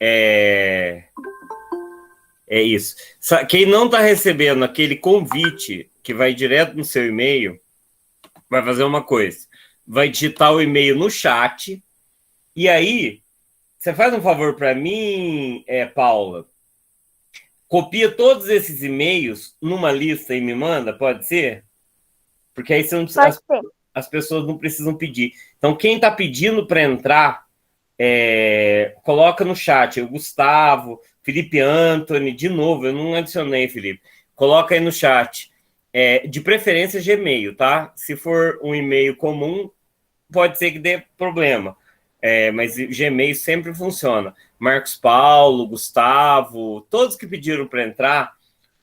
É, é isso. Quem não está recebendo aquele convite que vai direto no seu e-mail, vai fazer uma coisa. Vai digitar o e-mail no chat. E aí, você faz um favor para mim, Paula? Copia todos esses e-mails numa lista e me manda, pode ser? Porque aí as pessoas não precisam pedir. Então, quem está pedindo para entrar, coloca no chat. O Gustavo, Felipe Anthony, de novo, eu não adicionei, Felipe. Coloca aí no chat. De preferência, Gmail, tá? Se for um e-mail comum, pode ser que dê problema. Mas Gmail sempre funciona. Marcos Paulo, Gustavo, todos que pediram para entrar,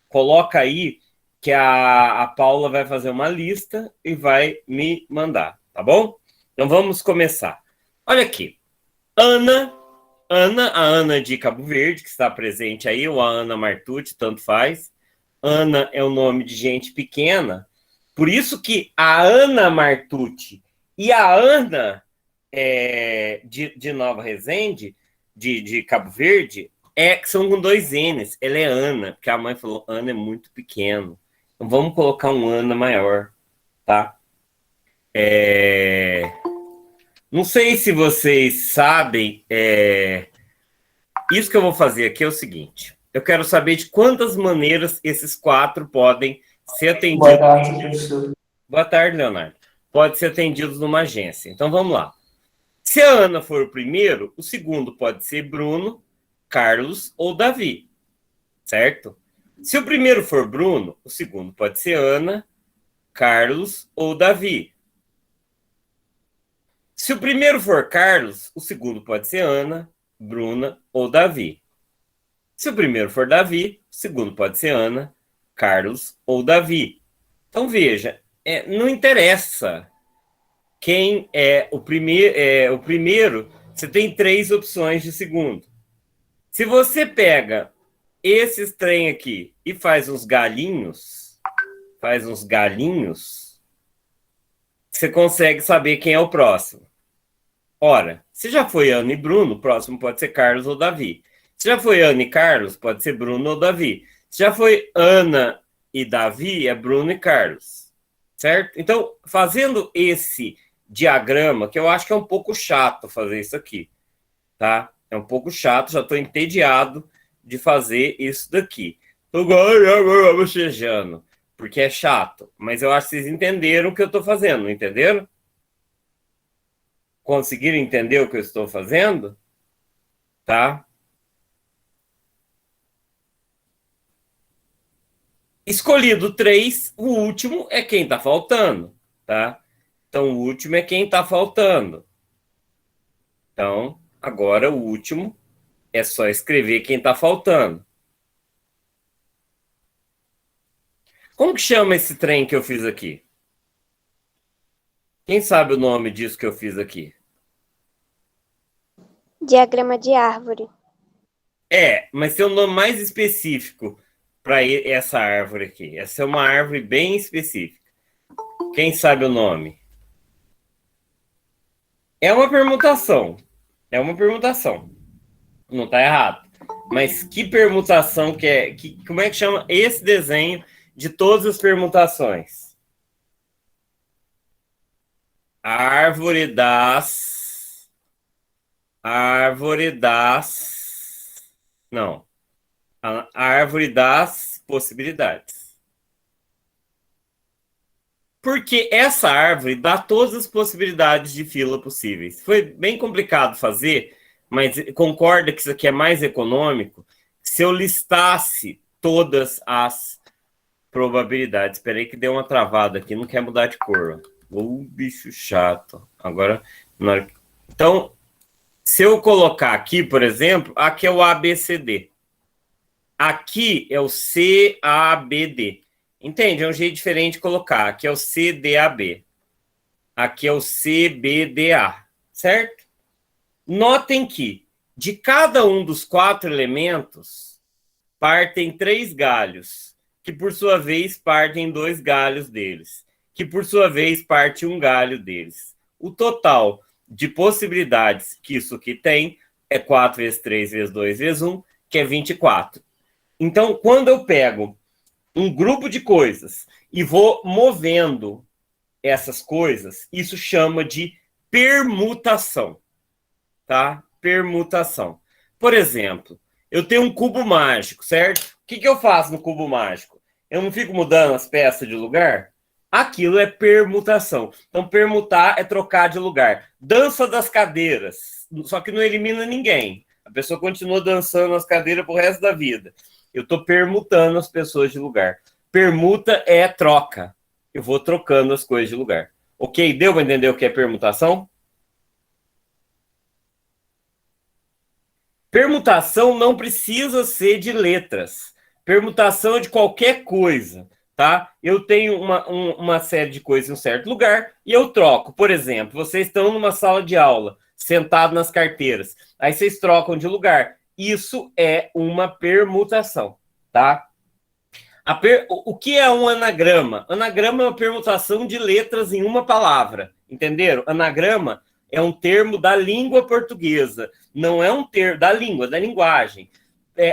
coloca aí que a Paula vai fazer uma lista e vai me mandar, tá bom? Então vamos começar. Olha aqui. A Ana de Cabo Verde, que está presente aí, ou a Ana Martucci, tanto faz. Ana é o nome de gente pequena. Por isso que a Ana Martucci e a Ana de Nova Resende, de Cabo Verde, são com 2 N's. Ela é Ana, porque a mãe falou, Ana é muito pequeno. Então vamos colocar um Ana maior, tá? Não sei se vocês sabem, isso que eu vou fazer aqui é o seguinte. Eu quero saber de quantas maneiras esses 4 podem ser atendidos. Boa tarde, professor. Boa tarde, Leonardo. Pode ser atendidos numa agência. Então vamos lá. Se a Ana for o primeiro, o segundo pode ser Bruno, Carlos ou Davi, certo? Se o primeiro for Bruno, o segundo pode ser Ana, Carlos ou Davi. Se o primeiro for Carlos, o segundo pode ser Ana, Bruna ou Davi. Se o primeiro for Davi, o segundo pode ser Ana, Carlos ou Davi. Então veja, não interessa quem é o primeiro, você tem 3 opções de segundo. Se você pega esses trem aqui e faz uns galinhos, você consegue saber quem é o próximo. Ora, se já foi Ana e Bruno, o próximo pode ser Carlos ou Davi. Se já foi Ana e Carlos, pode ser Bruno ou Davi. Se já foi Ana e Davi, é Bruno e Carlos. Certo? Então, fazendo esse diagrama, que eu acho que é um pouco chato fazer isso aqui, tá? É um pouco chato, já estou entediado de fazer isso daqui. Estou bocejando, porque é chato, mas eu acho que vocês entenderam o que eu estou fazendo, entenderam? Conseguiram entender o que eu estou fazendo? Tá? Escolhido 3, o último é quem está faltando, tá? Então, o último é quem está faltando. Então, agora o último é só escrever quem está faltando. Como que chama esse trem que eu fiz aqui? Quem sabe o nome disso que eu fiz aqui? Diagrama de árvore. Mas tem um nome mais específico para essa árvore aqui. Essa é uma árvore bem específica. Quem sabe o nome? É uma permutação. Não está errado. Mas que permutação que é? Como é que chama esse desenho de todas as permutações? Árvore das... Não. A árvore das possibilidades. Porque essa árvore dá todas as possibilidades de fila possíveis. Foi bem complicado fazer, mas concorda que isso aqui é mais econômico? Se eu listasse todas as probabilidades. Espera aí que deu uma travada aqui, não quer mudar de cor. Bicho chato. Agora, então, se eu colocar aqui, por exemplo, aqui é o ABCD. Aqui é o CABD. Entende? É um jeito diferente de colocar. Aqui é o CDAB. Aqui é o CBDA. Certo? Notem que de cada um dos 4 elementos partem 3 galhos, que por sua vez partem 2 galhos deles, que por sua vez parte um galho deles. O total de possibilidades que isso aqui tem é 4 vezes 3 vezes 2 vezes 1, que é 24. Então, quando eu pego um grupo de coisas e vou movendo essas coisas, isso chama de permutação, tá? Permutação. Por exemplo, eu tenho um cubo mágico, certo? O que eu faço no cubo mágico? Eu não fico mudando as peças de lugar? Aquilo é permutação. Então, permutar é trocar de lugar. Dança das cadeiras, só que não elimina ninguém. A pessoa continua dançando as cadeiras pro resto da vida. Eu estou permutando as pessoas de lugar. Permuta é troca. Eu vou trocando as coisas de lugar. Ok? Deu para entender o que é permutação? Permutação não precisa ser de letras. Permutação é de qualquer coisa, tá? Eu tenho uma série de coisas em um certo lugar e eu troco. Por exemplo, vocês estão numa sala de aula, sentados nas carteiras. Aí vocês trocam de lugar. Isso é uma permutação, tá? O que é um anagrama? Anagrama é uma permutação de letras em uma palavra, entenderam? Anagrama é um termo da língua portuguesa, não é um termo da língua, da linguagem.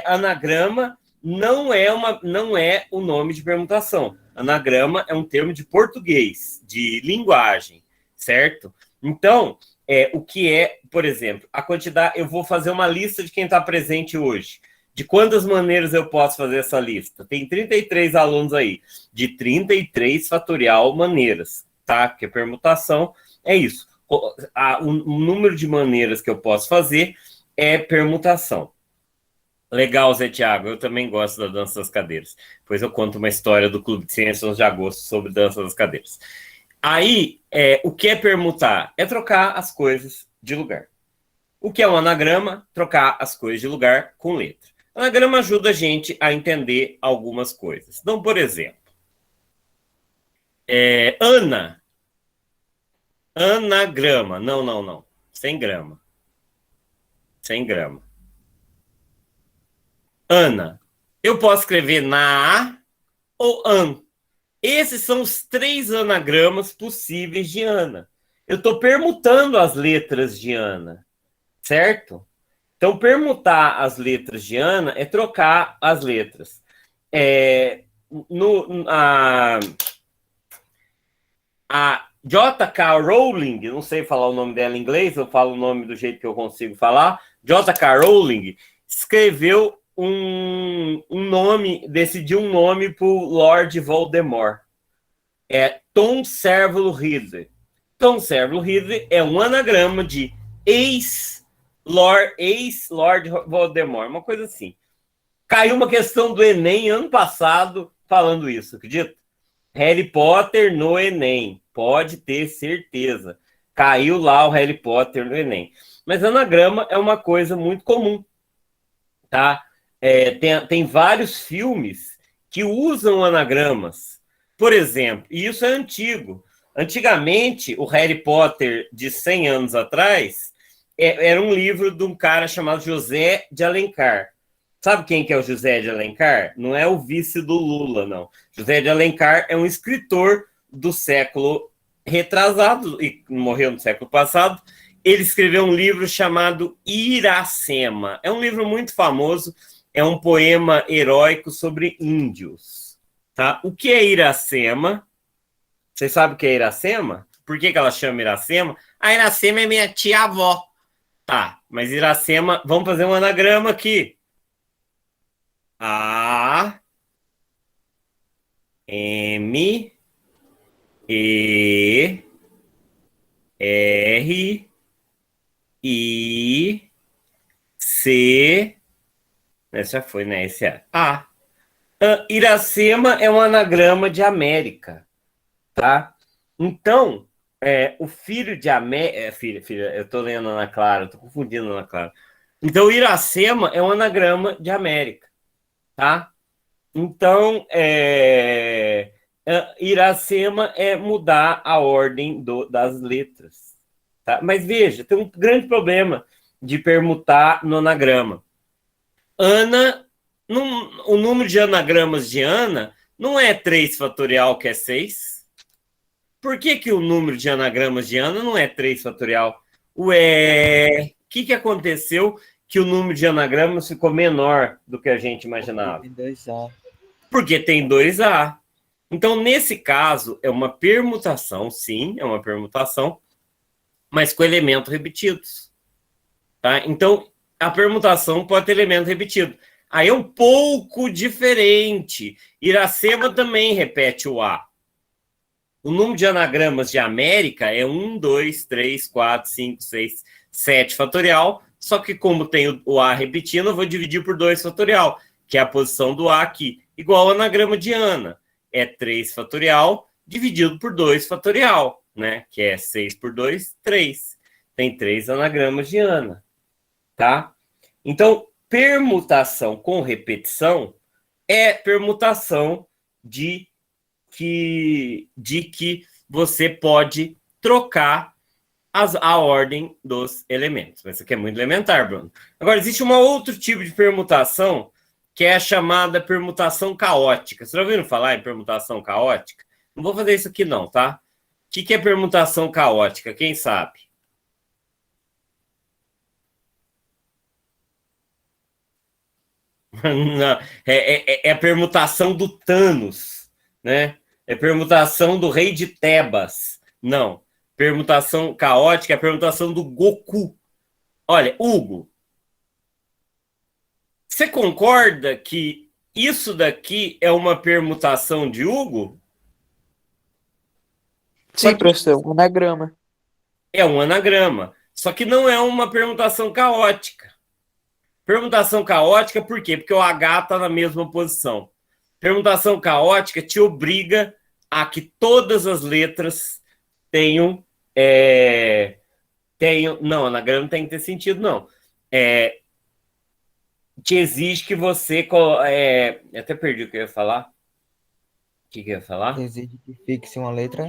Anagrama não é o nome de permutação. Anagrama é um termo de português, de linguagem, certo? Então, o que é, por exemplo, a quantidade... Eu vou fazer uma lista de quem está presente hoje. De quantas maneiras eu posso fazer essa lista? Tem 33 alunos aí, de 33 fatorial maneiras, tá? Porque permutação é isso. O número de maneiras que eu posso fazer é permutação. Legal, Zé Tiago, eu também gosto da dança das cadeiras. Depois eu conto uma história do Clube de Ciências de Agosto sobre dança das cadeiras. Aí, o que é permutar? É trocar as coisas de lugar. O que é um anagrama? Trocar as coisas de lugar com letra. Anagrama ajuda a gente a entender algumas coisas. Então, por exemplo, Ana. Anagrama. Não. Sem grama. Sem grama. Ana. Eu posso escrever na ou an. Esses são os 3 anagramas possíveis de Ana. Eu estou permutando as letras de Ana, certo? Então, permutar as letras de Ana é trocar as letras. A J.K. Rowling, não sei falar o nome dela em inglês, eu falo o nome do jeito que eu consigo falar. J.K. Rowling escreveu um nome, decidiu um nome para o Lord Voldemort. Tom Servo Ridley. Tom Servo Ridley é um anagrama de ex-Lord Voldemort, uma coisa assim. Caiu uma questão do Enem ano passado falando isso, acredita? Harry Potter no Enem, pode ter certeza. Caiu lá o Harry Potter no Enem. Mas anagrama é uma coisa muito comum, tá? Tem vários filmes que usam anagramas. Por exemplo, e isso é antigo. Antigamente, o Harry Potter de 100 anos atrás era um livro de um cara chamado José de Alencar. Sabe quem que é o José de Alencar? Não é o vice do Lula, não. José de Alencar é um escritor do século retrasado, e morreu no século passado. Ele escreveu um livro chamado Iracema. É um livro muito famoso, é um poema heróico sobre índios. Tá? O que é Iracema? Vocês sabem o que é Iracema? Por que ela chama Iracema? A Iracema é minha tia-avó. Tá, mas Iracema... Vamos fazer um anagrama aqui. A M E R I C. Essa já foi, né? Esse é A. Iracema é um anagrama de América, tá? Então, o filho de América... Filha, eu tô lendo Ana Clara, eu tô confundindo Ana Clara. Então, Iracema é um anagrama de América, tá? Então, Iracema é mudar a ordem das letras, tá? Mas veja, tem um grande problema de permutar no anagrama. Ana, o número de anagramas de Ana não é 3 fatorial, que é 6. Por que o número de anagramas de Ana não é 3 fatorial? O que aconteceu que o número de anagramas ficou menor do que a gente imaginava? Tem 2A. Porque tem 2A. Então, nesse caso, é uma permutação, sim, é uma permutação, mas com elementos repetidos. Tá? Então, a permutação pode ter elemento repetido. Aí é um pouco diferente. Iracema também repete o A. O número de anagramas de América é 1, 2, 3, 4, 5, 6, 7 fatorial, só que como tem o A repetindo, eu vou dividir por 2 fatorial, que é a posição do A aqui. Igual ao anagrama de Ana. É 3 fatorial dividido por 2 fatorial, né? Que é 6 por 2, 3. Tem 3 anagramas de Ana, tá? Então, permutação com repetição é permutação de que você pode trocar a ordem dos elementos. Isso aqui é muito elementar, Bruno. Agora, existe um outro tipo de permutação que é a chamada permutação caótica. Vocês já ouviram falar em permutação caótica? Não vou fazer isso aqui não, tá? O que é permutação caótica? Quem sabe? Não, é a permutação do Thanos, né? É permutação do rei de Tebas. Não. Permutação caótica é a permutação do Goku. Olha, Hugo, você concorda que isso daqui é uma permutação de Hugo? Sim, professor, um anagrama. É um anagrama. Só que não é uma permutação caótica. Permutação caótica, por quê? Porque o H está na mesma posição. Permutação caótica te obriga a que todas as letras tenham... não, anagrama não tem que ter sentido, não. Te exige que você... até perdi o que eu ia falar. O que eu ia falar? Exige que fixe uma letra.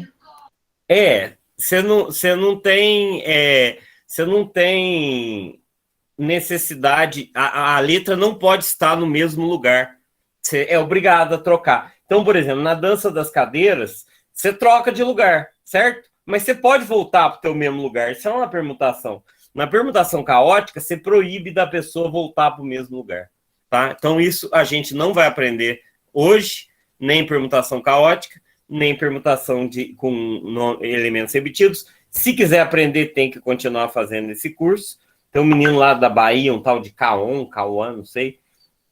Você não tem... você não tem necessidade... A letra não pode estar no mesmo lugar. Você é obrigado a trocar. Então, por exemplo, na dança das cadeiras, você troca de lugar, certo? Mas você pode voltar para o teu mesmo lugar. Isso é uma permutação. Na permutação caótica, você proíbe da pessoa voltar para o mesmo lugar. Tá? Então, isso a gente não vai aprender hoje, nem permutação caótica, nem permutação com elementos repetidos. Se quiser aprender, tem que continuar fazendo esse curso. Tem um menino lá da Bahia, um tal de Cauã, não sei.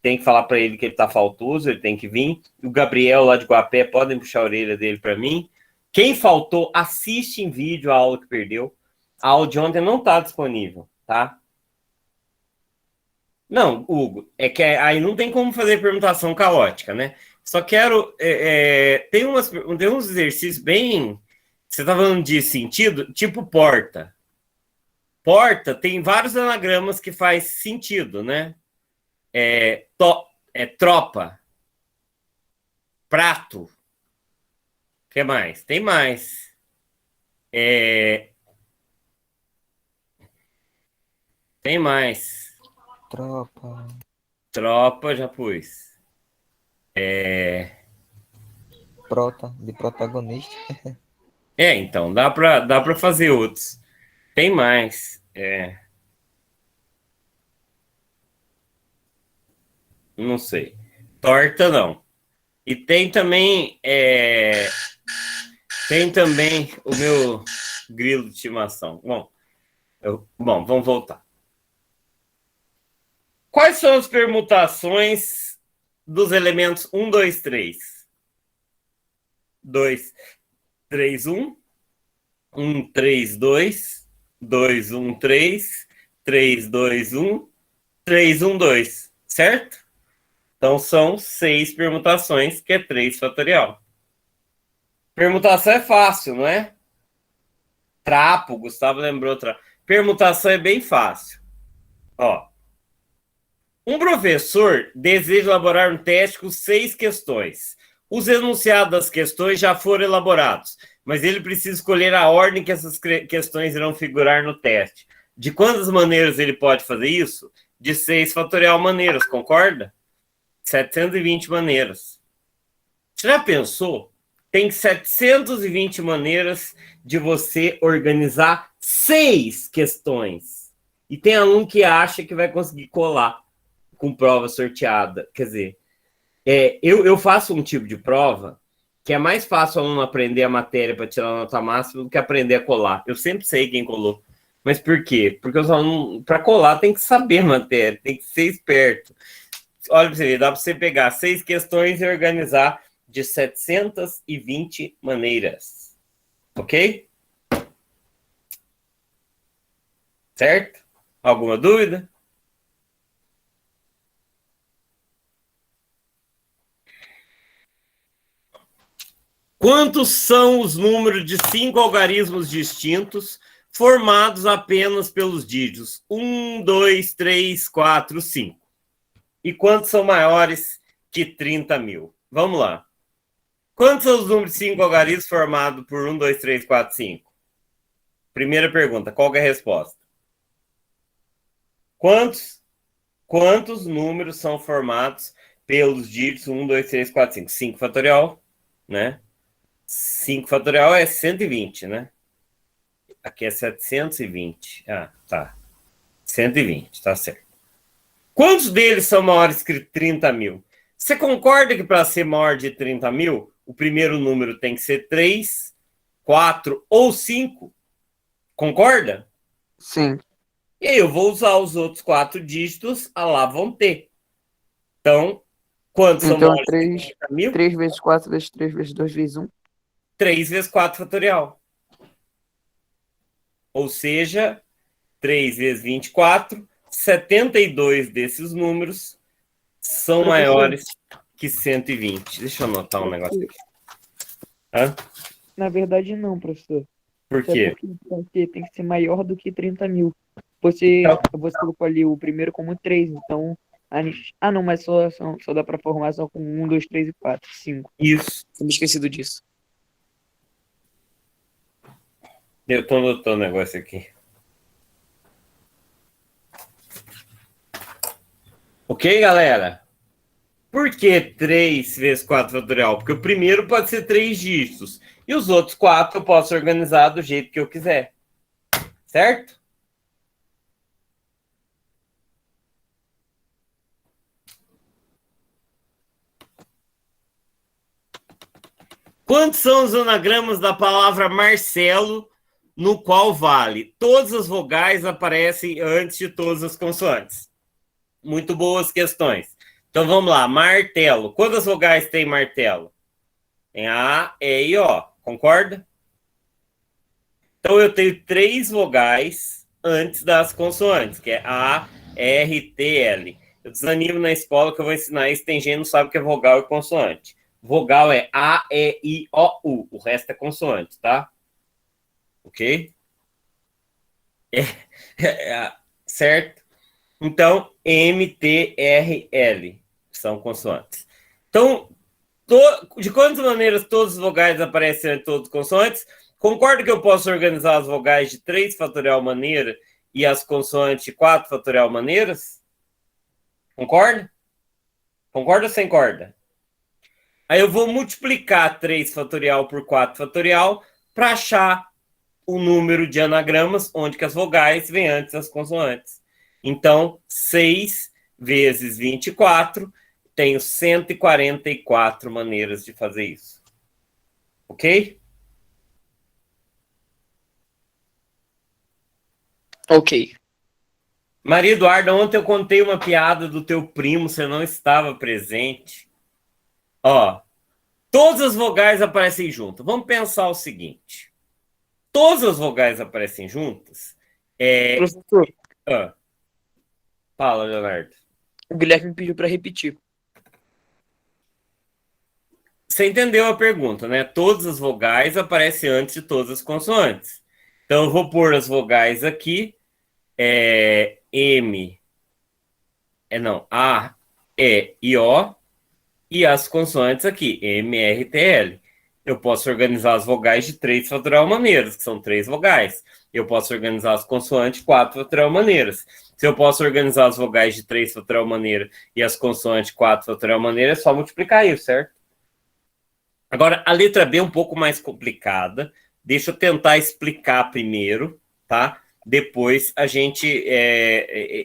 Tem que falar para ele que ele está faltoso, ele tem que vir. O Gabriel lá de Guapé, podem puxar a orelha dele para mim. Quem faltou, assiste em vídeo a aula que perdeu. A aula de ontem não está disponível, tá? Não, Hugo, é que aí não tem como fazer permutação caótica, né? Só quero... tem uns exercícios bem... Você está falando de sentido? Tipo porta. Porta tem vários anagramas que faz sentido, né? Tropa. Prato. O que mais? Tem mais. Tem mais. Tropa, já pus. De protagonista. Então, dá pra fazer outros. Tem mais. Não sei. Torta, não. E tem também... tem também o meu grilo de estimação. Bom, vamos voltar. Quais são as permutações dos elementos 1, 2, 3? 2, 3, 1. 1, 3, 2. 2, 1, 3. 3, 2, 1. 3, 1, 2. Certo? Então, são 6 permutações, que é 3 fatorial. Permutação é fácil, não é? Trapo, Gustavo lembrou. Permutação é bem fácil. Ó. Um professor deseja elaborar um teste com 6 questões. Os enunciados das questões já foram elaborados, mas ele precisa escolher a ordem que essas questões irão figurar no teste. De quantas maneiras ele pode fazer isso? De 6 fatorial maneiras, concorda? 720 maneiras. Você já pensou? Tem 720 maneiras de você organizar 6 questões. E tem aluno que acha que vai conseguir colar com prova sorteada. Quer dizer, eu faço um tipo de prova que é mais fácil o aluno aprender a matéria para tirar a nota máxima do que aprender a colar. Eu sempre sei quem colou. Mas por quê? Porque os alunos, para colar, tem que saber a matéria, tem que ser esperto. Olha para você ver, dá para você pegar 6 questões e organizar de 720 maneiras. Ok? Certo? Alguma dúvida? Quantos são os números de 5 algarismos distintos formados apenas pelos dígitos 1, 2, 3, 4, 5? E quantos são maiores que 30 mil? Vamos lá. Quantos são os números de 5 algarismos formados por 1, 2, 3, 4, 5? Primeira pergunta, qual é a resposta? Quantos números são formados pelos dígitos 1, 2, 3, 4, 5? 5 fatorial, né? 5 fatorial é 120, né? Aqui é 720. Ah, tá. 120, tá certo. Quantos deles são maiores que 30 mil? Você concorda que para ser maior de 30 mil, o primeiro número tem que ser 3, 4 ou 5? Concorda? Sim. E aí eu vou usar os outros 4 dígitos, lá vão ter. Então, quantos são Então, maiores que 30 mil? 3 vezes 4 vezes 3 vezes 2 vezes 1. 3 vezes 4 fatorial. Ou seja, 3 vezes 24, 72 desses números são maiores que 120. Deixa eu anotar um negócio aqui. Hã? Na verdade, não, professor. Por quê? Porque tem que ser maior do que 30 mil. Você colocou ali o primeiro como 3, então... não, mas só dá pra formar só com 1, 2, 3 e 4, 5. Isso. Eu me esquecido disso. Eu tô anotando um negócio aqui. Ok, galera? Por que 3 vezes 4 fatorial? Porque o primeiro pode ser 3 dígitos. E os outros 4 eu posso organizar do jeito que eu quiser. Certo? Quantos são os anagramas da palavra Marcelo, no qual vale? Todas as vogais aparecem antes de todas as consoantes. Muito boas questões. Então vamos lá, martelo. Quantas vogais tem martelo? Tem A, E e O. Concorda? Então eu tenho 3 vogais antes das consoantes, que é A, R, T, L. Eu desanimo na escola que eu vou ensinar isso, tem gente que não sabe o que é vogal e consoante. Vogal é A, E, I, O, U. O resto é consoante, tá? Ok? Certo? Então, M, T, R, L são consoantes. Então, de quantas maneiras todas as vogais aparecem em todas as consoantes? Concorda que eu posso organizar as vogais de 3 fatorial maneira e as consoantes de 4 fatorial maneiras? Concorda? Concorda ou sem corda? Aí eu vou multiplicar 3 fatorial por 4 fatorial para achar o número de anagramas onde que as vogais vêm antes das consoantes. Então, 6 vezes 24, tenho 144 maneiras de fazer isso. Ok? Ok. Maria Eduarda, ontem eu contei uma piada do teu primo, você não estava presente. Ó, todas as vogais aparecem juntas. Vamos pensar o seguinte. Todas as vogais aparecem juntas. Professor, Fala, Leonardo. o Guilherme me pediu para repetir. Você entendeu a pergunta, né? Todas as vogais aparecem antes de todas as consoantes. Então, eu vou pôr as vogais aqui. M. A, E e O. E as consoantes aqui. M, R, T, L. Eu posso organizar as vogais de 3 fatorial maneiras, que são 3 vogais. Eu posso organizar as consoantes de 4 fatorial maneiras. Se eu posso organizar as vogais de 3 fatorial maneira e as consoantes de 4 fatorial maneira, é só multiplicar isso, certo? Agora, a letra B é um pouco mais complicada. Deixa eu tentar explicar primeiro, tá? Depois a gente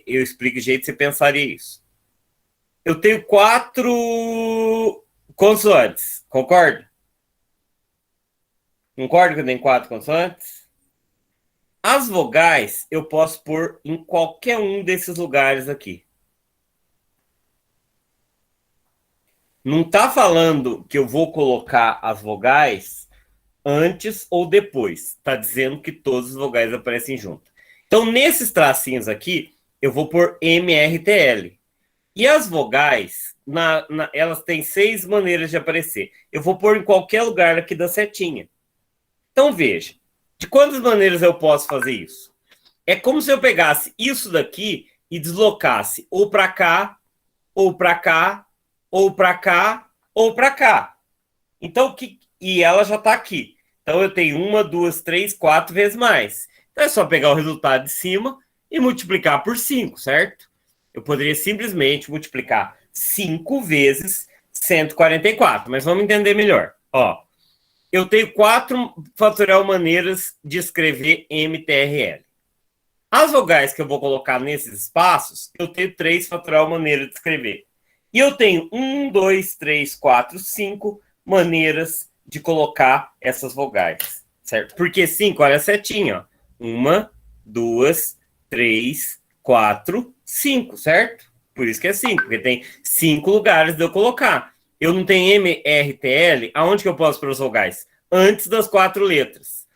eu explico o jeito que você pensaria isso. Eu tenho 4 consoantes, concorda? Concorda que eu tenho 4 consoantes? As vogais eu posso pôr em qualquer um desses lugares aqui. Não está falando que eu vou colocar as vogais antes ou depois. Está dizendo que todas as vogais aparecem juntas. Então, nesses tracinhos aqui, eu vou pôr MRTL. E as vogais, elas têm 6 maneiras de aparecer. Eu vou pôr em qualquer lugar aqui da setinha. Então, veja. De quantas maneiras eu posso fazer isso? É como se eu pegasse isso daqui e deslocasse ou para cá, ou para cá, ou para cá, ou para cá. Então, e ela já está aqui. Então, eu tenho 1, 2, 3, 4 vezes mais. Então, é só pegar o resultado de cima e multiplicar por 5, certo? Eu poderia simplesmente multiplicar 5 vezes 144, mas vamos entender melhor. Ó, eu tenho 4 fatorial maneiras de escrever MTRL. As vogais que eu vou colocar nesses espaços, eu tenho 3 fatorial maneiras de escrever. E eu tenho 1, 2, 3, 4, 5 maneiras de colocar essas vogais, certo? Porque 5, olha a setinha, ó. 1, 2, 3, 4, 5, certo? Por isso que é 5, porque tem 5 lugares de eu colocar. Eu não tenho MRTL, aonde que eu posso pôr as vogais? Antes das 4 letras.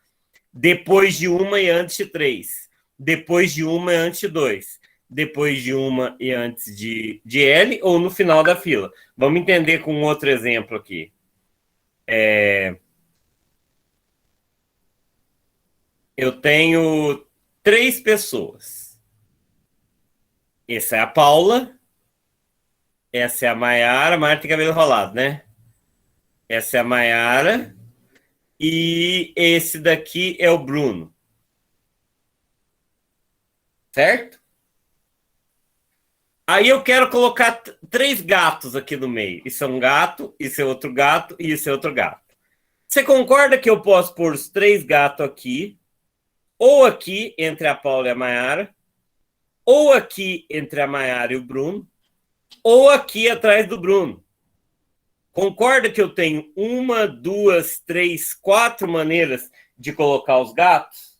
Depois de uma e antes de 3. Depois de uma e antes de 2. Depois de uma e antes de L, ou no final da fila. Vamos entender com um outro exemplo aqui. Eu tenho 3 pessoas. Essa é a Paula. Essa é a Maiara. A Maiara tem cabelo enrolado, né? Essa é a Maiara. E esse daqui é o Bruno. Certo? Aí eu quero colocar 3 gatos aqui no meio. Isso é um gato, isso é outro gato e isso é outro gato. Você concorda que eu posso pôr os 3 gatos aqui, ou aqui entre a Paula e a Maiara, ou aqui entre a Maiara e o Bruno, ou aqui atrás do Bruno? Concorda que eu tenho 1, 2, 3, 4 maneiras de colocar os gatos?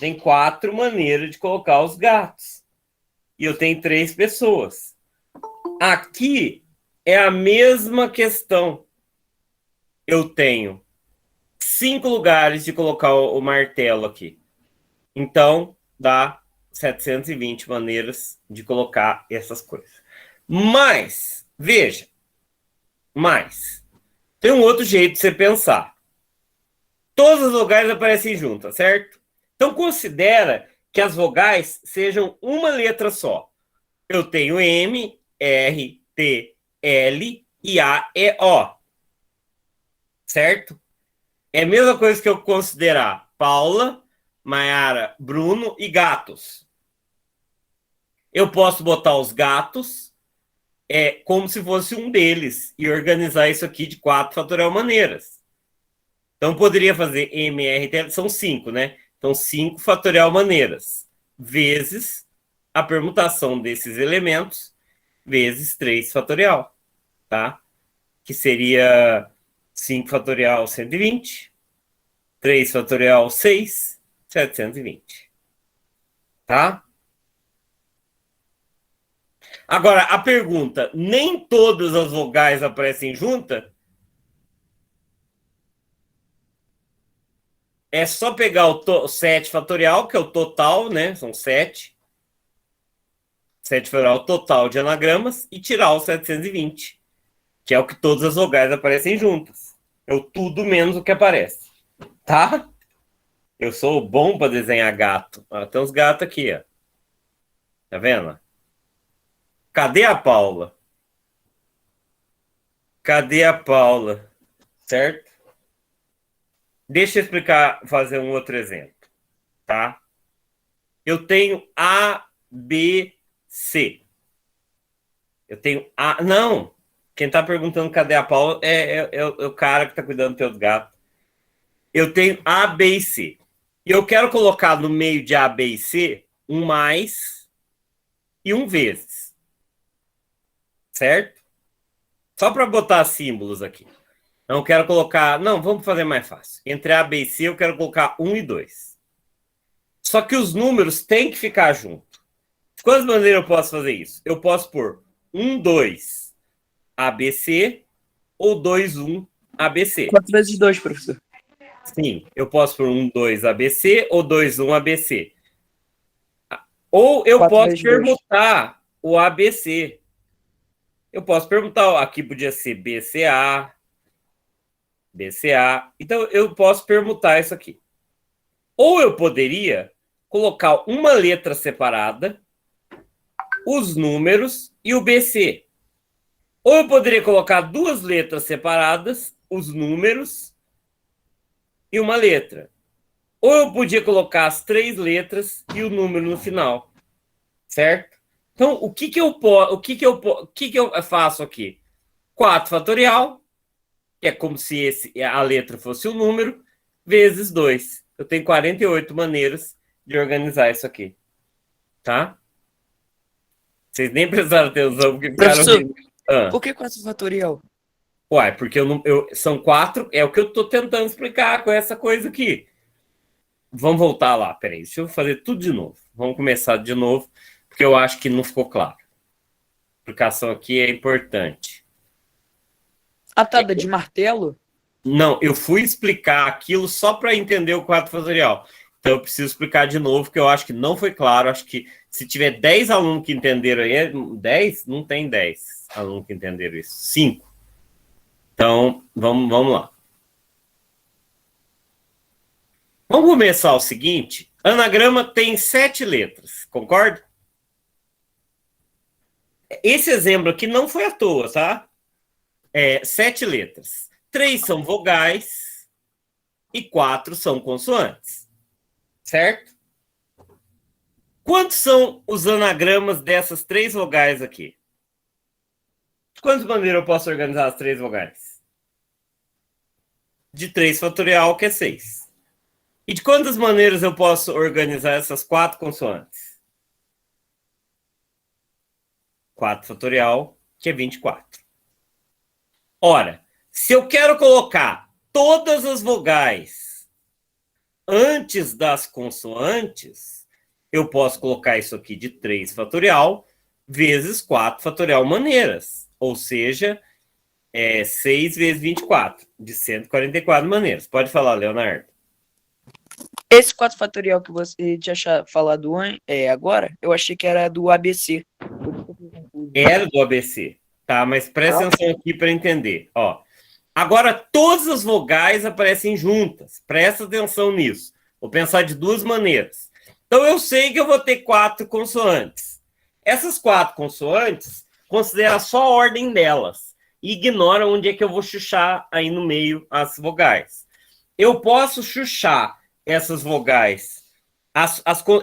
Tem 4 maneiras de colocar os gatos. E eu tenho 3 pessoas. Aqui é a mesma questão. Eu tenho 5 lugares de colocar o martelo aqui. Então, dá 720 maneiras de colocar essas coisas. Mas, veja, tem um outro jeito de você pensar. Todas as vogais aparecem juntas, certo? Então, considera que as vogais sejam uma letra só. Eu tenho M, R, T, L e A, E, O. Certo? É a mesma coisa que eu considerar Paula, Maiara, Bruno e gatos. Eu posso botar os gatos como se fosse um deles e organizar isso aqui de 4 fatorial maneiras. Então, poderia fazer MRT, são 5, né? Então, 5 fatorial maneiras, vezes a permutação desses elementos, vezes 3 fatorial, tá? Que seria 5 fatorial 120, 3 fatorial 6, 720. Tá? Agora, a pergunta, nem todas as vogais aparecem juntas? É só pegar o 7 fatorial, que é o total, né? São 7. 7 fatorial total de anagramas e tirar o 720, que é o que todas as vogais aparecem juntas. É o tudo menos o que aparece. Tá? Eu sou bom para desenhar gato. Tem uns gatos aqui, ó. Tá vendo? Cadê a Paula? Cadê a Paula? Certo? Deixa eu explicar, fazer um outro exemplo, tá? Eu tenho A, B, C. Eu tenho A... Não! Quem tá perguntando cadê a Paula é o cara que tá cuidando dos teus gatos. Eu tenho A, B e C. E eu quero colocar no meio de A, B e C um mais e um vezes. Certo? Só para botar símbolos aqui. Então, eu quero colocar... Não, vamos fazer mais fácil. Entre A, B e C, eu quero colocar 1 e 2. Só que os números têm que ficar juntos. De quantas maneiras eu posso fazer isso? Eu posso pôr 1, 2, ABC ou 2, 1, ABC. 4 vezes 2, professor. Sim, eu posso pôr 1, 2, ABC ou 2, 1, ABC. Ou eu 4 posso vezes 2. permutar o ABC. Eu posso permutar, aqui podia ser BCA, BCA. Então, eu posso permutar isso aqui. Ou eu poderia colocar uma letra separada, os números e o BC. Ou eu poderia colocar duas letras separadas, os números e uma letra. Ou eu podia colocar as 3 letras e o número no final. Certo? Então, o que eu faço aqui? 4 fatorial, que é como se a letra fosse o número, vezes 2. Eu tenho 48 maneiras de organizar isso aqui. Tá? Vocês nem precisaram atenção, porque Professor, ficaram... por que 4 fatorial? Uai, porque são 4, é o que eu estou tentando explicar com essa coisa aqui. Vamos voltar lá, peraí, deixa eu fazer tudo de novo. Vamos começar de novo, porque eu acho que não ficou claro. A explicação aqui é importante. Atada de martelo? Não, eu fui explicar aquilo só para entender o quadro fatorial. Então eu preciso explicar de novo, porque eu acho que não foi claro. Acho que se tiver 10 alunos que entenderam aí, 10? Não tem 10 alunos que entenderam isso. 5. Então, vamos lá. Vamos começar o seguinte. Anagrama tem 7 letras, concorda? Esse exemplo aqui não foi à toa, tá? 7 letras. 3 são vogais e 4 são consoantes. Certo? Quantos são os anagramas dessas 3 vogais aqui? De quantas maneiras eu posso organizar as 3 vogais? De 3 fatorial, que é 6. E de quantas maneiras eu posso organizar essas 4 consoantes? 4 fatorial, que é 24. Ora, se eu quero colocar todas as vogais antes das consoantes, eu posso colocar isso aqui de 3 fatorial vezes 4 fatorial maneiras. Ou seja, 6 vezes 24, de 144 maneiras. Pode falar, Leonardo. Esse 4 fatorial que você tinha falado agora, eu achei que era do ABC. Era do ABC, tá? Mas presta atenção aqui para entender. Ó, agora todas as vogais aparecem juntas. Presta atenção nisso. Vou pensar de 2 maneiras. Então eu sei que eu vou ter 4 consoantes. Essas 4 consoantes, considera só a ordem delas. E ignora onde é que eu vou chuchar aí no meio as vogais. Eu posso chuchar essas vogais.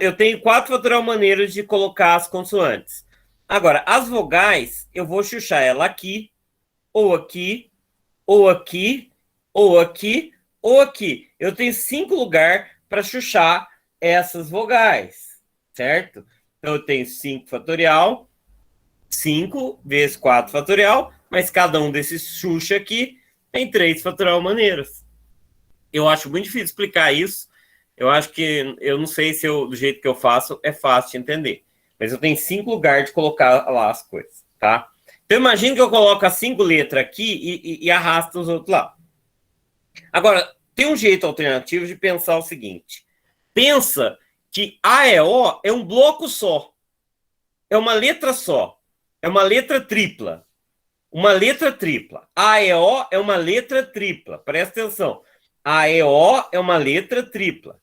Eu tenho 4 fatorial maneiras de colocar as consoantes. Agora, as vogais, eu vou chuchar ela aqui, ou aqui, ou aqui, ou aqui, ou aqui. Eu tenho 5 lugares para chuchar essas vogais, certo? Então, eu tenho 5 fatorial, 5 vezes 4 fatorial, mas cada um desses xuxa aqui tem 3 fatorial maneiras. Eu acho muito difícil explicar isso. Eu acho que, eu não sei se do jeito que eu faço é fácil de entender. Mas eu tenho 5 lugares de colocar lá as coisas, tá? Então, imagina que eu coloco as 5 letras aqui e arrasto os outros lá. Agora, tem um jeito alternativo de pensar o seguinte. Pensa que AEO é um bloco só. É uma letra só. É uma letra tripla. Uma letra tripla. AEO é uma letra tripla. Presta atenção. AEO é uma letra tripla.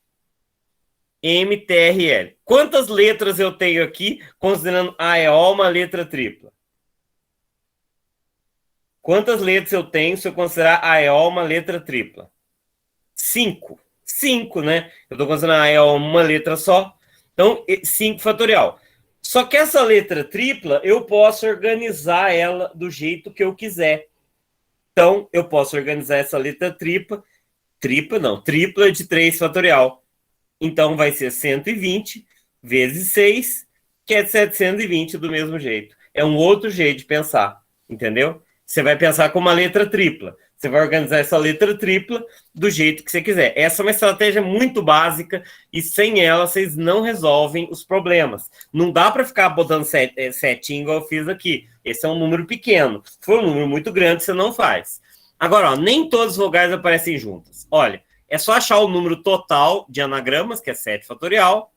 MTRL. Quantas letras eu tenho aqui, considerando AEO uma letra tripla? Quantas letras eu tenho se eu considerar AEO uma letra tripla? 5. 5, né? Eu estou considerando AEO uma letra só. Então, 5 fatorial. Só que essa letra tripla, eu posso organizar ela do jeito que eu quiser. Então, eu posso organizar essa letra tripla de 3 fatorial. Então vai ser 120 vezes 6, que é 720 do mesmo jeito. É um outro jeito de pensar, entendeu? Você vai pensar com uma letra tripla. Você vai organizar essa letra tripla do jeito que você quiser. Essa é uma estratégia muito básica e sem ela vocês não resolvem os problemas. Não dá para ficar botando setinho igual eu fiz aqui. Esse é um número pequeno. Se for um número muito grande, você não faz. Agora, ó, nem todas as vogais aparecem juntas. Olha, é só achar o número total de anagramas, que é 7 fatorial,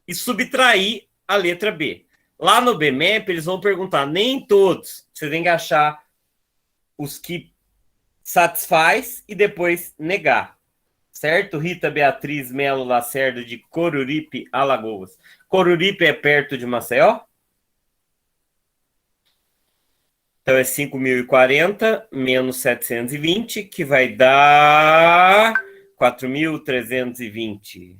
e subtrair a letra B. Lá no BMAP, eles vão perguntar, nem todos. Você tem que achar os que satisfaz e depois negar. Certo? Rita Beatriz Melo Lacerda, de Coruripe, Alagoas. Coruripe é perto de Maceió? Então é 5.040 menos 720, que vai dar 4.320.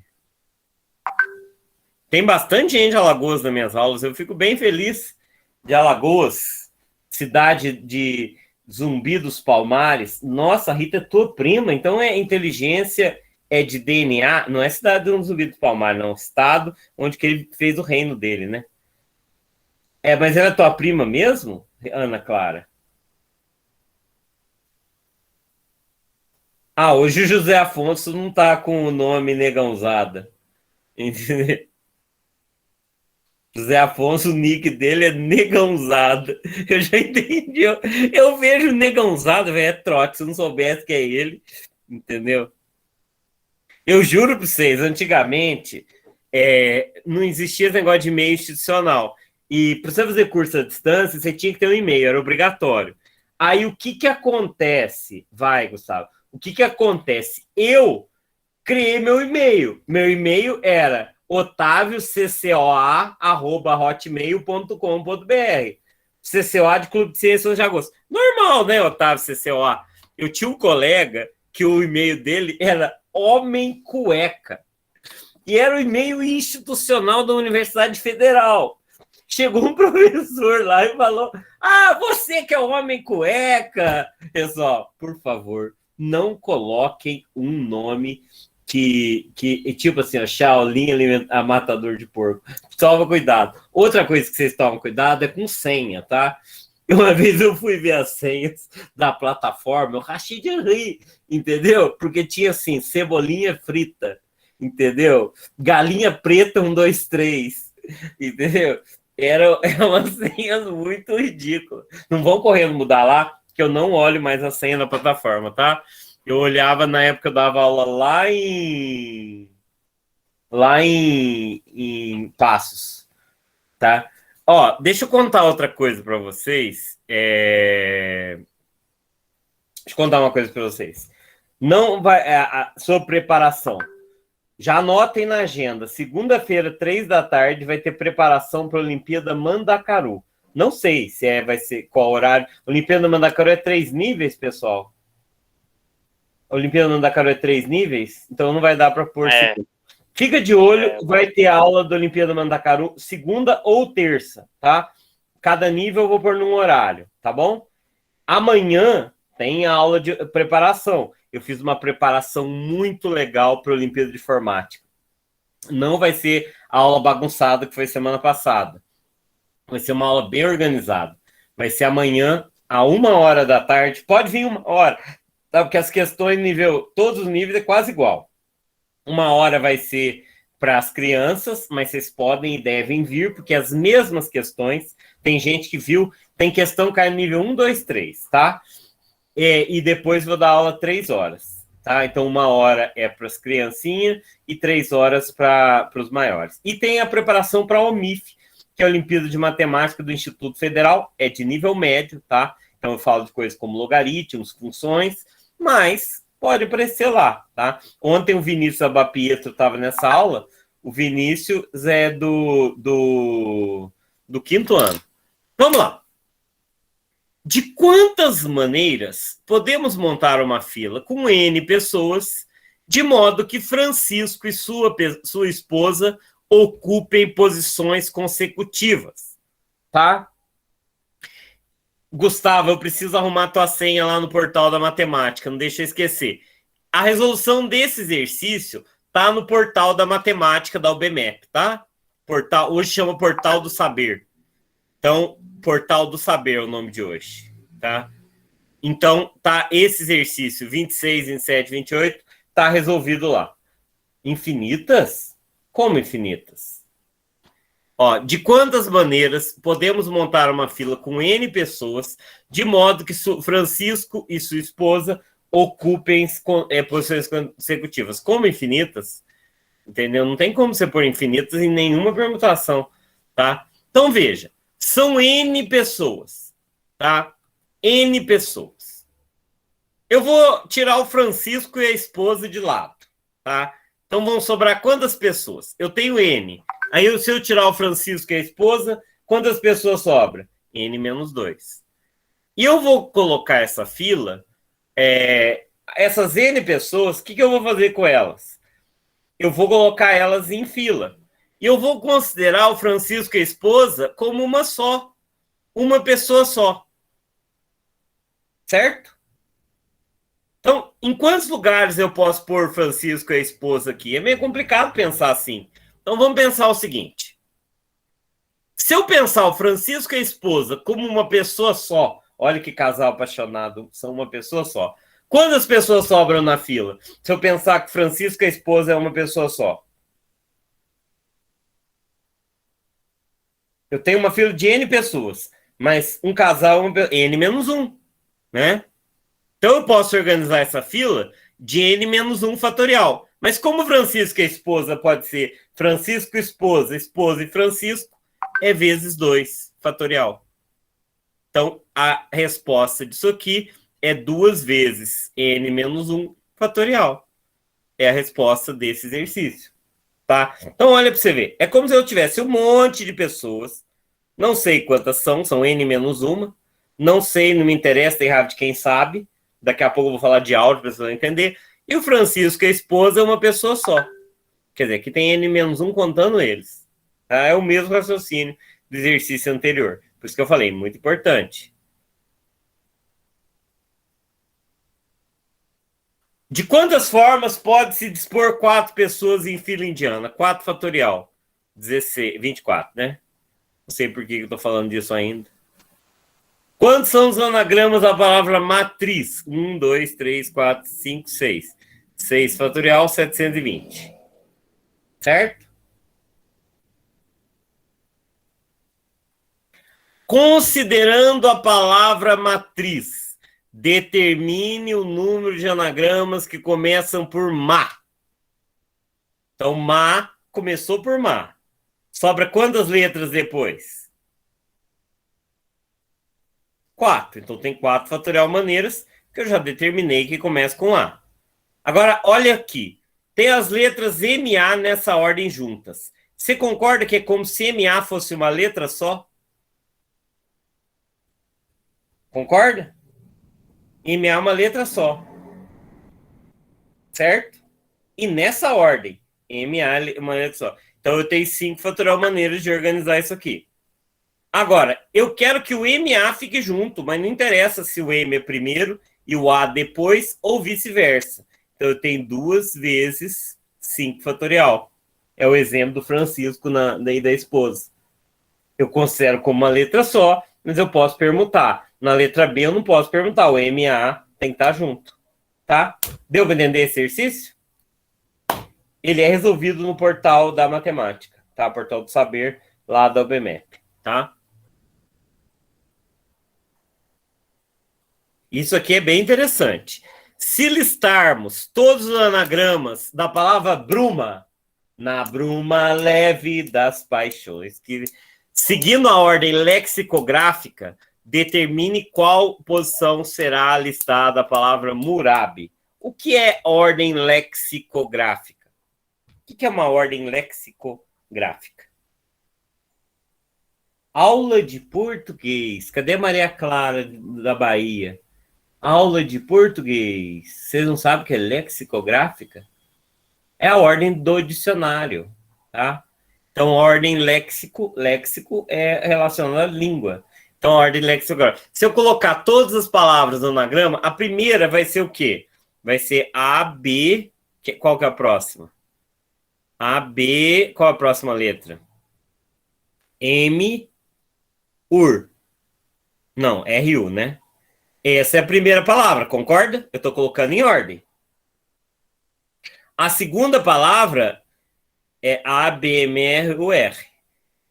Tem bastante gente de Alagoas nas minhas aulas. Eu fico bem feliz de Alagoas, cidade de Zumbi dos Palmares. Nossa, a Rita é tua prima, então é inteligência, é de DNA. Não é cidade de Zumbi dos Palmares, não. Estado onde que ele fez o reino dele, né? É, mas ela é tua prima mesmo, Ana Clara? Ah, hoje o José Afonso não tá com o nome Negãozada. Entendeu? José Afonso, o nick dele é Negãozada. Eu já entendi. Eu vejo Negãozada, velho, é trote. Se eu não soubesse que é ele, entendeu? Eu juro para vocês, antigamente não existia esse negócio de e-mail institucional. E para você fazer curso à distância, você tinha que ter um e-mail, era obrigatório. Aí o que acontece? Vai, Gustavo. O que acontece? Eu criei meu e-mail. Meu e-mail era otavio.ccoa@hotmail.com.br. CCOA de Clube de Ciências de Agosto. Normal, né, Otávio CCOA? Eu tinha um colega que o e-mail dele era Homem Cueca. E era o e-mail institucional da Universidade Federal. Chegou um professor lá e falou: ah, você que é o Homem Cueca. Pessoal, por favor, não coloquem um nome que tipo assim, ó, Shaolin a matador de porco. Toma cuidado. Outra coisa que vocês tomam cuidado é com senha, tá? Uma vez eu fui ver as senhas da plataforma, eu rachei de rir, entendeu? Porque tinha assim, cebolinha frita, entendeu? Galinha preta 1, 2, 3, entendeu? Era uma senha muito ridícula. Não vão correndo mudar lá, que eu não olho mais a senha da plataforma, tá? Eu olhava na época, eu dava aula lá em Passos, tá? Ó, deixa eu contar outra coisa para vocês. Deixa eu contar uma coisa para vocês. Não vai sobre preparação. Já anotem na agenda. Segunda-feira, 3 da tarde, vai ter preparação para a Olimpíada Mandacaru. Não sei se vai ser qual horário. Olimpíada Mandacaru é 3 níveis, pessoal. A Olimpíada Mandacaru é 3 níveis, então não vai dar para pôr. Fica de olho, vai ter aula da Olimpíada Mandacaru segunda ou terça, tá? Cada nível eu vou pôr num horário, tá bom? Amanhã tem aula de preparação. Eu fiz uma preparação muito legal para a Olimpíada de Informática. Não vai ser a aula bagunçada que foi semana passada. Vai ser uma aula bem organizada. Vai ser amanhã, a 1h da tarde. Pode vir 1h, tá? Porque as questões todos os níveis é quase igual. 1h vai ser para as crianças, mas vocês podem e devem vir, porque as mesmas questões, tem gente que viu, tem questão que é nível 1, 2, 3, tá? E depois vou dar aula 3 horas, tá? Então 1h é para as criancinhas e 3 horas para os maiores. E tem a preparação para a OMIF, que é a Olimpíada de Matemática do Instituto Federal, é de nível médio, tá? Então eu falo de coisas como logaritmos, funções, mas pode aparecer lá, tá? Ontem o Vinícius Abapietro estava nessa aula. O Vinícius é do 5º ano. Vamos lá. De quantas maneiras podemos montar uma fila com N pessoas, de modo que Francisco e sua esposa ocupem posições consecutivas, tá? Gustavo, eu preciso arrumar tua senha lá no portal da matemática, não deixa eu esquecer. A resolução desse exercício tá no portal da matemática da UBMEP, tá? Portal, hoje chama Portal do Saber. Então, Portal do Saber é o nome de hoje, tá? Então, tá esse exercício 26, 27, 28, tá resolvido lá. Infinitas? Como infinitas? Ó, de quantas maneiras podemos montar uma fila com N pessoas, de modo que Francisco e sua esposa ocupem posições consecutivas? Como infinitas? Entendeu? Não tem como você pôr infinitas em nenhuma permutação, tá? Então, veja, são N pessoas, tá? N pessoas. Eu vou tirar o Francisco e a esposa de lado, tá? Então, vão sobrar quantas pessoas? Eu tenho N. Aí, se eu tirar o Francisco e a esposa, quantas pessoas sobram? N menos 2. E eu vou colocar essa fila, essas N pessoas, o que eu vou fazer com elas? Eu vou colocar elas em fila. E eu vou considerar o Francisco e a esposa como uma só. Uma pessoa só. Certo? Então, em quantos lugares eu posso pôr Francisco e a esposa aqui? É meio complicado pensar assim. Então, vamos pensar o seguinte. Se eu pensar o Francisco e a esposa como uma pessoa só, olha que casal apaixonado, são uma pessoa só. Quantas pessoas sobram na fila? Se eu pensar que Francisco e a esposa é uma pessoa só. Eu tenho uma fila de N pessoas, mas um casal é N menos 1, né? Então eu posso organizar essa fila de N menos 1 fatorial. Mas como Francisco e a esposa pode ser Francisco, esposa e Francisco, é vezes 2 fatorial. Então a resposta disso aqui é 2 vezes N menos 1 fatorial. É a resposta desse exercício. Tá? Então olha para você ver. É como se eu tivesse um monte de pessoas. Não sei quantas são N menos 1. Não sei, não me interessa, tem raiva de quem sabe. Daqui a pouco eu vou falar de áudio para vocês entenderem. E o Francisco e a esposa é uma pessoa só. Quer dizer, aqui tem N menos 1 contando eles. Tá? É o mesmo raciocínio do exercício anterior. Por isso que eu falei, muito importante. De quantas formas pode-se dispor 4 pessoas em fila indiana? 4 fatorial. 24, né? Não sei por que eu estou falando disso ainda. Quantos são os anagramas da palavra matriz? 1, 2, 3, 4, 5, 6. 6 fatorial, 720. Certo? Considerando a palavra matriz, determine o número de anagramas que começam por ma. Então, ma começou por ma. Sobra quantas letras depois? 4. Então, tem 4 fatorial maneiras que eu já determinei que começa com A. Agora, olha aqui. Tem as letras MA nessa ordem juntas. Você concorda que é como se MA fosse uma letra só? Concorda? MA é uma letra só. Certo? E nessa ordem, MA é uma letra só. Então, eu tenho 5 fatorial maneiras de organizar isso aqui. Agora, eu quero que o MA fique junto, mas não interessa se o M é primeiro e o A depois, ou vice-versa. Então, eu tenho 2 vezes 5 fatorial. É o exemplo do Francisco daí da esposa. Eu considero como uma letra só, mas eu posso permutar. Na letra B, eu não posso permutar. O MA tem que estar junto. Tá? Deu para entender esse exercício? Ele é resolvido no portal da matemática. Tá? Portal do saber, lá da UBMEP. Tá? Isso aqui é bem interessante. Se listarmos todos os anagramas da palavra bruma, na bruma leve das paixões, que, seguindo a ordem lexicográfica, determine qual posição será listada a palavra murabi. O que é ordem lexicográfica? O que é uma ordem lexicográfica? Aula de português. Cadê Maria Clara da Bahia? Aula de português. Vocês não sabem o que é lexicográfica? É a ordem do dicionário, tá? Então, ordem léxico é relacionada à língua. Então, ordem lexicográfica. Se eu colocar todas as palavras no anagrama, a primeira vai ser o quê? Vai ser A, B, qual que é a próxima? AB, qual a próxima letra? M, UR. Não, RU, né? Essa é a primeira palavra, concorda? Eu estou colocando em ordem. A segunda palavra é ABMRUR.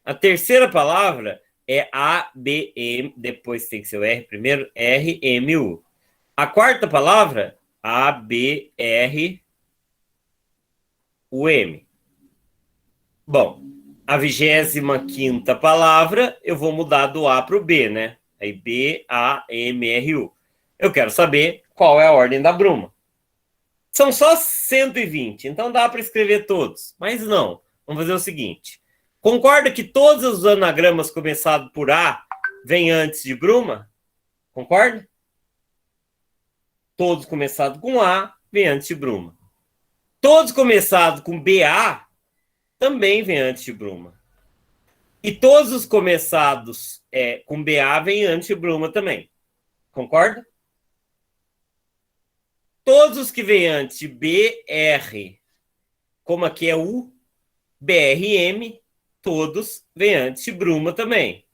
A terceira palavra é ABM, depois tem que ser o R primeiro, RMU. A quarta palavra, ABRUM. Bom, a 25ª palavra, eu vou mudar do A para o B, né? Aí BAMRU. Eu quero saber qual é a ordem da bruma. São só 120, então dá para escrever todos. Mas não, vamos fazer o seguinte. Concorda que todos os anagramas começados por A vêm antes de bruma? Concorda? Todos começados com A vêm antes de bruma. Todos começados com BA também vêm antes de bruma. E todos os começados com BA vêm antes de bruma também. Concorda? Todos os que vêm antes de BR, como aqui é U, BRM, todos vêm antes de bruma também.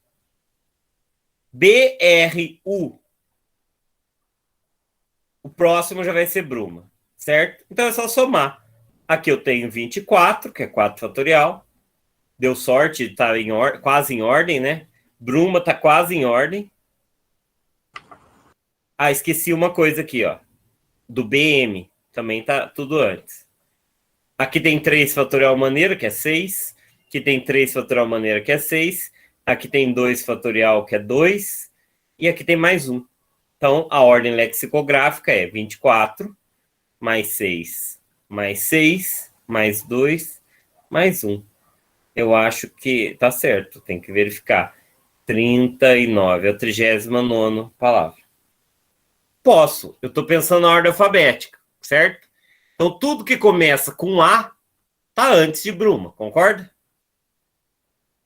BRU. O próximo já vai ser bruma, certo? Então é só somar. Aqui eu tenho 24, que é 4 fatorial. Deu sorte, está quase em ordem, né? Bruma está quase em ordem. Ah, esqueci uma coisa aqui, ó. Do BM, também tá tudo antes. Aqui tem 3 fatorial maneira, que é 6. Aqui tem 3 fatorial maneira, que é 6. Aqui tem 2 fatorial, que é 2. E aqui tem mais um. Então, a ordem lexicográfica é 24, mais 6, mais 6, mais 2, mais 1. Eu acho que tá certo, tem que verificar. 39, é a 39ª palavra. Posso, eu estou pensando na ordem alfabética, certo? Então, tudo que começa com A está antes de bruma, concorda?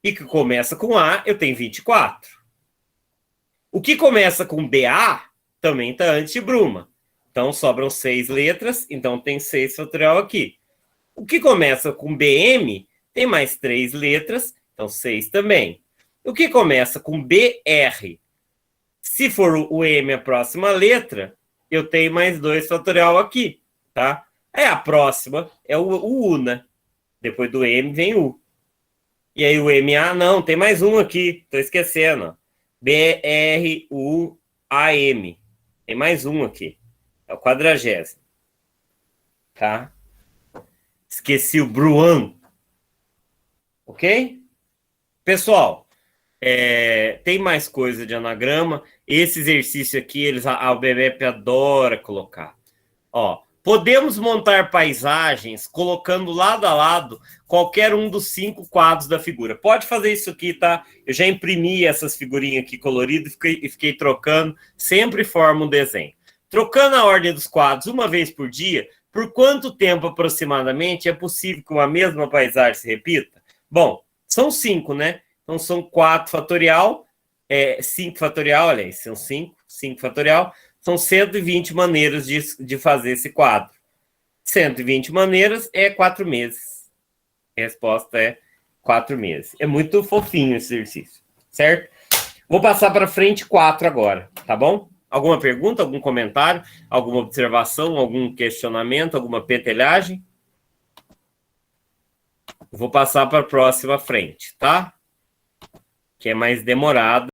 E que começa com A, eu tenho 24. O que começa com BA também está antes de bruma. Então, sobram 6 letras, então tem 6 fatorial aqui. O que começa com BM tem mais 3 letras, então 6 também. O que começa com BR, se for o M a próxima letra, eu tenho mais 2 fatorial aqui, tá? Aí a próxima é o U, né? Depois do M vem U. E aí o MA, não, tem mais um aqui, tô esquecendo. BRUAM. Tem mais um aqui. É o 40º. Tá? Esqueci o Bruan. Ok? Pessoal, tem mais coisa de anagrama. Esse exercício aqui, a UBMEP adora colocar. Ó, podemos montar paisagens colocando lado a lado qualquer um dos 5 quadros da figura. Pode fazer isso aqui, tá? Eu já imprimi essas figurinhas aqui coloridas e fiquei trocando. Sempre forma um desenho. Trocando a ordem dos quadros uma vez por dia, por quanto tempo aproximadamente é possível que uma mesma paisagem se repita? Bom, são 5, né? Então, são 4 fatorial, 5 fatorial, olha aí, são 5 fatorial, são 120 maneiras de fazer esse quadro. 120 maneiras é 4 meses. A resposta é 4 meses. É muito fofinho esse exercício, certo? Vou passar para frente 4 agora, tá bom? Alguma pergunta, algum comentário, alguma observação, algum questionamento, alguma pentelhagem? Vou passar para a próxima frente, tá? Que é mais demorado.